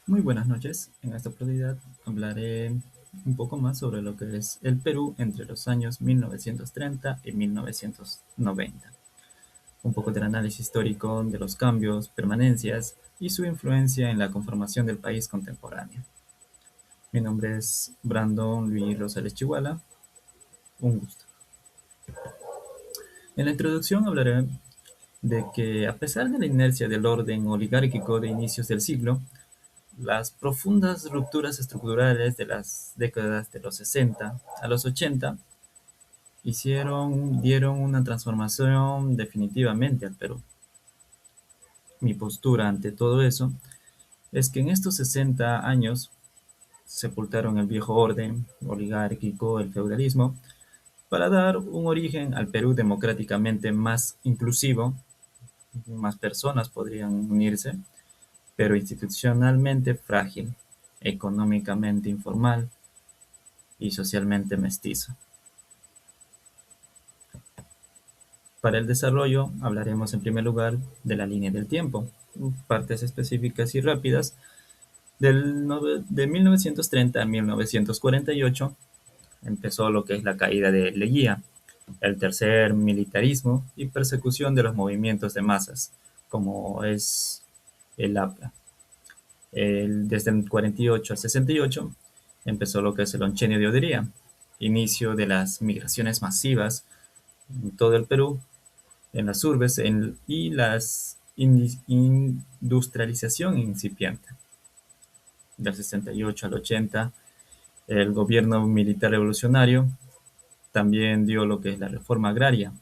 Muy buenas noches. En esta oportunidad hablaré un poco más sobre lo que es el Perú entre los años 1930 y 1990. Un poco del análisis histórico de los cambios, permanencias y su influencia en la conformación del país contemporáneo. Mi nombre es Brandon Luis Rosales Chihuala. Un gusto. En la introducción hablaré de que a pesar de la inercia del orden oligárquico de inicios del siglo, las profundas rupturas estructurales de las décadas de los 60 a los 80 dieron una transformación definitivamente al Perú. Mi postura ante todo eso es que en estos 60 años sepultaron el viejo orden oligárquico, el feudalismo, para dar un origen al Perú democráticamente más inclusivo, más personas podrían unirse, pero institucionalmente frágil, económicamente informal y socialmente mestizo. Para el desarrollo hablaremos en primer lugar de la línea del tiempo, partes específicas y rápidas de 1930 a 1948 empezó lo que es la caída de Leguía, el tercer militarismo y persecución de los movimientos de masas, como es el APLA. Desde el 48 al 68 empezó lo que es el oncenio de Odería, inicio de las migraciones masivas en todo el Perú, en las urbes y la industrialización incipiente. Del 68 al 80, el gobierno militar revolucionario también dio lo que es la reforma agraria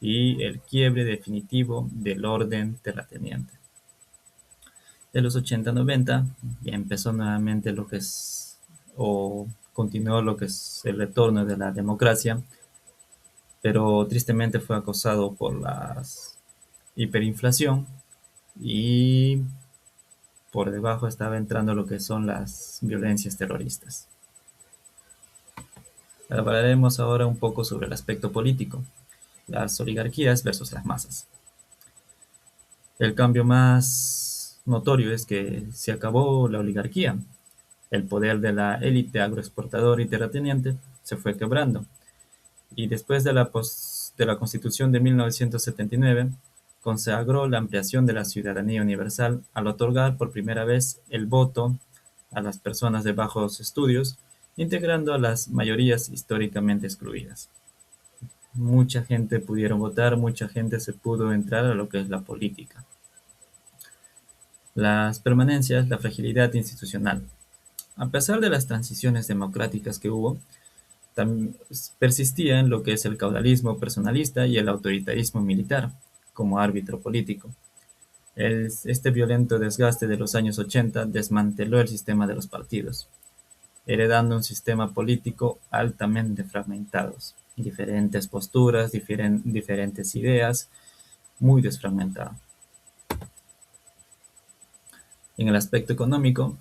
y el quiebre definitivo del orden terrateniente. De los 80 a 90 ya empezó nuevamente lo que es, o continuó lo que es el retorno de la democracia, pero tristemente fue acosado por la hiperinflación y por debajo estaba entrando lo que son las violencias terroristas. Hablaremos ahora un poco sobre el aspecto político, las oligarquías versus las masas. El cambio más notorio es que se acabó la oligarquía. El poder de la élite agroexportadora y terrateniente se fue quebrando. Y después de la Constitución de 1979, consagró la ampliación de la ciudadanía universal al otorgar por primera vez el voto a las personas de bajos estudios, integrando a las mayorías históricamente excluidas. Mucha gente pudieron votar, mucha gente se pudo entrar a lo que es la política. Las permanencias, la fragilidad institucional. A pesar de las transiciones democráticas que hubo, persistía en lo que es el caudalismo personalista y el autoritarismo militar como árbitro político. Este violento desgaste de los años 80 desmanteló el sistema de los partidos, heredando un sistema político altamente fragmentado, diferentes posturas, diferentes ideas, muy desfragmentado. En el aspecto económico,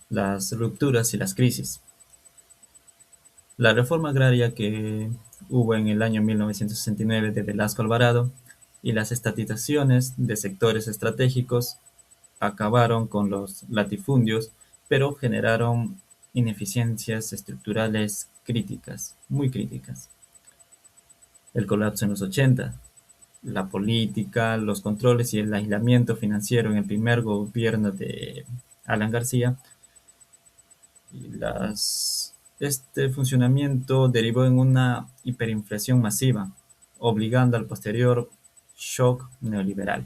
las rupturas y las crisis. La reforma agraria que hubo en el año 1969 de Velasco Alvarado y las estatizaciones de sectores estratégicos acabaron con los latifundios, pero generaron ineficiencias estructurales críticas, muy críticas. El colapso en los 80, la política, los controles y el aislamiento financiero en el primer gobierno de Alan García. Este funcionamiento derivó en una hiperinflación masiva, obligando al posterior shock neoliberal.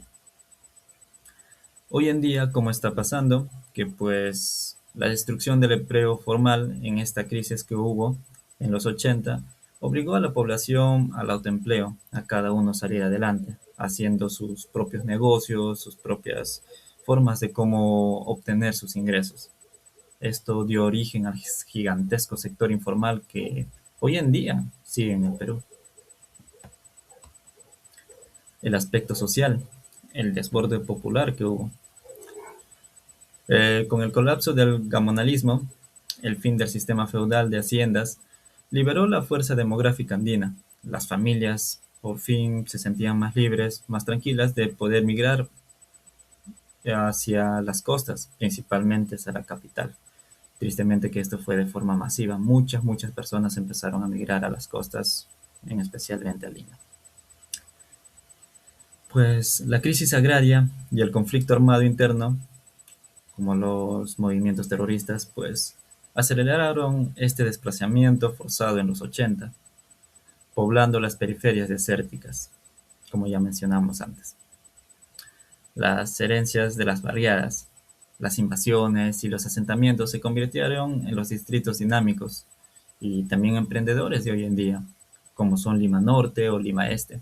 Hoy en día, ¿cómo está pasando? Que pues la destrucción del empleo formal en esta crisis que hubo en los 80 obligó a la población al autoempleo, a cada uno salir adelante, haciendo sus propios negocios, sus propias formas de cómo obtener sus ingresos. Esto dio origen al gigantesco sector informal que hoy en día sigue en el Perú. El aspecto social, el desborde popular que hubo. Con el colapso del gamonalismo, el fin del sistema feudal de haciendas liberó la fuerza demográfica andina. Las familias por fin se sentían más libres, más tranquilas de poder migrar hacia las costas, principalmente hacia la capital. Tristemente que esto fue de forma masiva. Muchas personas empezaron a migrar a las costas, en especialmente a Lima. Pues la crisis agraria y el conflicto armado interno, como los movimientos terroristas, pues aceleraron este desplazamiento forzado en los 80, poblando las periferias desérticas, como ya mencionamos antes. Las herencias de las barriadas, las invasiones y los asentamientos se convirtieron en los distritos dinámicos y también emprendedores de hoy en día, como son Lima Norte o Lima Este.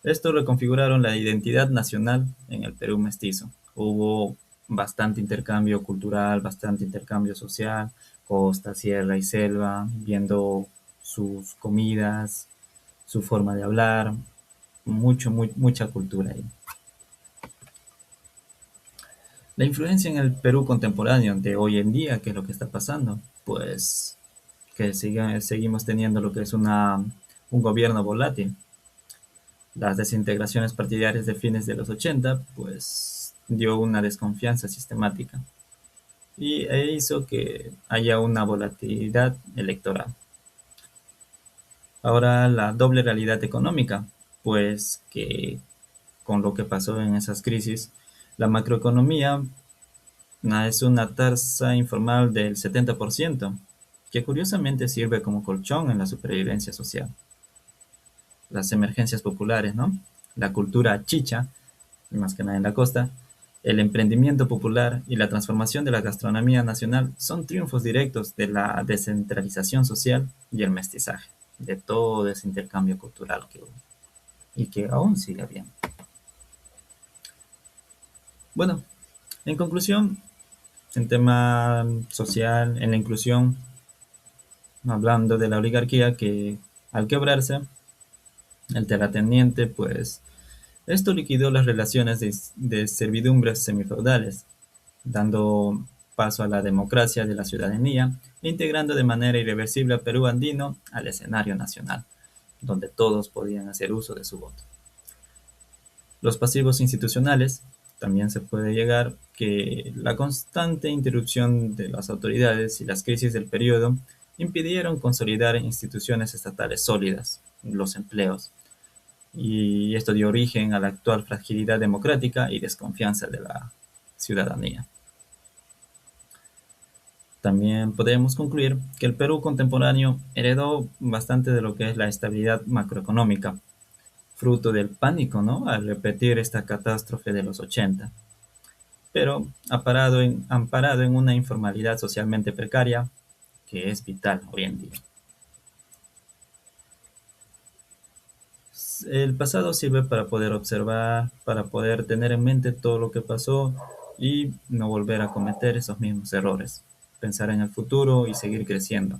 Estos reconfiguraron la identidad nacional en el Perú mestizo. Hubo bastante intercambio cultural, bastante intercambio social, costa, sierra y selva, viendo sus comidas, su forma de hablar, mucha cultura ahí. La influencia en el Perú contemporáneo de hoy en día, ¿qué es lo que está pasando? Pues que seguimos teniendo lo que es un gobierno volátil. Las desintegraciones partidarias de fines de los 80, pues dio una desconfianza sistemática e hizo que haya una volatilidad electoral. Ahora la doble realidad económica, pues que con lo que pasó en esas crisis, la macroeconomía es una tasa informal del 70%, que curiosamente sirve como colchón en la supervivencia social. Las emergencias populares, ¿no? La cultura chicha, más que nada en la costa, el emprendimiento popular y la transformación de la gastronomía nacional son triunfos directos de la descentralización social y el mestizaje, de todo ese intercambio cultural que hubo y que aún sigue habiendo. Bueno, en conclusión, en tema social, en la inclusión, hablando de la oligarquía que al quebrarse, el terrateniente, pues esto liquidó las relaciones de servidumbres semifeudales, dando paso a la democracia de la ciudadanía e integrando de manera irreversible al Perú andino al escenario nacional, donde todos podían hacer uso de su voto. Los pasivos institucionales, también se puede llegar que la constante interrupción de las autoridades y las crisis del periodo impidieron consolidar instituciones estatales sólidas, los empleos, y esto dio origen a la actual fragilidad democrática y desconfianza de la ciudadanía. También podemos concluir que el Perú contemporáneo heredó bastante de lo que es la estabilidad macroeconómica, fruto del pánico, ¿no? Al repetir esta catástrofe de los 80, pero amparado en una informalidad socialmente precaria que es vital hoy en día. El pasado sirve para poder observar, para poder tener en mente todo lo que pasó y no volver a cometer esos mismos errores. Pensar en el futuro y seguir creciendo,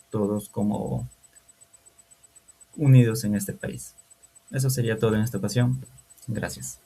todos como unidos en este país. Eso sería todo en esta ocasión. Gracias.